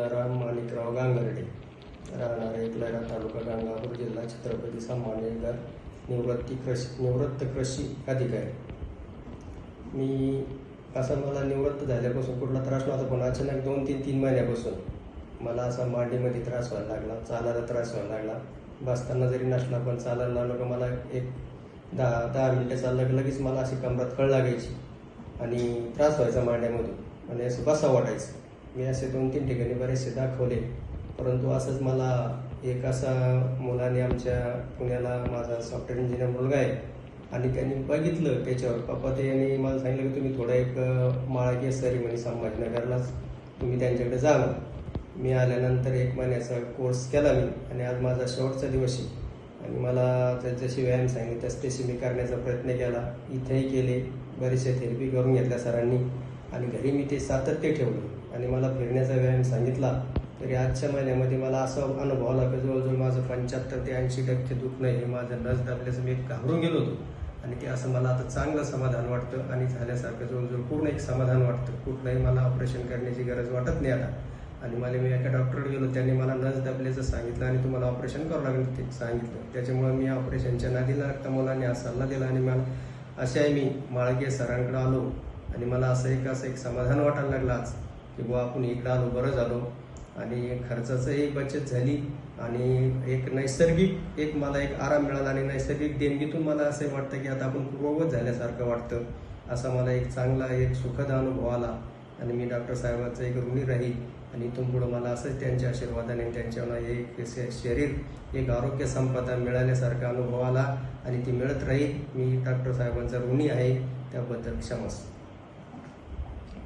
तुकाराम माणिकराव गांगर्डे, राहणार एकलरा, तालुका गंगापूर, जिल्हा छत्रपती संभाजीनगर, निवृत्त कृषी अधिकारी। मी मला निवृत्त झाल्यापासून कुठला त्रास नव्हता, पण अचानक 2-3 महिन्यापासून मला असा मांडीमध्ये त्रास व्हायला लागला, चालायला त्रास व्हायला लागला। बसताना जरी नसला पण चालायला लागलो का मला एक 10 मिनिटं चाललं की लगेच मला अशी कमरात कळ लागायची आणि त्रास व्हायचा मांड्यामधून आणि असं बसावं वाटायचं। मी असे 2-3 ठिकाणी बरेचसे दाखवले, परंतु असंच मला एक असा मुलाने आमच्या पुण्याला, माझा सॉफ्टवेअर इंजिनियर मुलगा आहे, आणि त्यांनी बघितलं त्याच्यावर पप्पा यांनी मला सांगितलं की तुम्ही थोडा एक माळागी सरी म्हणे संभाजीनगरलाच, तुम्ही त्यांच्याकडे जा। मी आल्यानंतर 1 महिन्याचा कोर्स केला मी, आणि आज माझा शेवटचा दिवस आहे। आणि मला जशी व्यायाम सांगितली तशी मी करण्याचा प्रयत्न केला, इथेही केले, बरेचसे थेरपी करून घेतल्या सरांनी, आणि घरी मी ते सातत्य ठेवलं। आणि मला फिरण्याचा व्यायाम सांगितला तरी आजच्या महिन्यामध्ये मला असं अनुभव आला की जवळजवळ माझं 75 ते 80% दुखणं हे माझं नस दाबल्याचं मी घाबरून गेलो होतो, आणि ते असं मला आता चांगलं समाधान वाटतं आणि झाल्यासारखं जवळजवळ पूर्ण एक समाधान वाटतं। कुठलंही मला ऑपरेशन करण्याची गरज वाटत नाही आता। आणि मी एका डॉक्टरकडे गेलो, त्यांनी मला नस दाबल्याचं सांगितलं आणि तुम्हाला ऑपरेशन करावं लागेल ते सांगितलं। त्याच्यामुळे मी ऑपरेशनच्या नादी लागता मुलांनी हा सल्ला दिला, आणि मला असे आहे मी माळगे सरांकडे आलो, आणि मला असं एक समाधान वाटायला लागलं आज की बुवा आपण इकडं आलो, बरं झालो, आणि खर्चाचंही बचत झाली, आणि एक नैसर्गिक मला एक आराम मिळाला, आणि नैसर्गिक देणगीतून मला असं वाटतं की आता आपण पूर्ववत झाल्यासारखं वाटतं। असा मला एक चांगला सुखद अनुभव आला, आणि मी डॉक्टर साहेबांचं एक ऋणी राहील, आणि इथून पुढं मला असंच त्यांच्या आशीर्वादाने त्यांच्याला शरीर एक आरोग्य संपदा मिळाल्यासारखा अनुभव आला, आणि ती मिळत राहील। मी डॉक्टर साहेबांचा ऋणी आहे, त्याबद्दल क्षमस्व।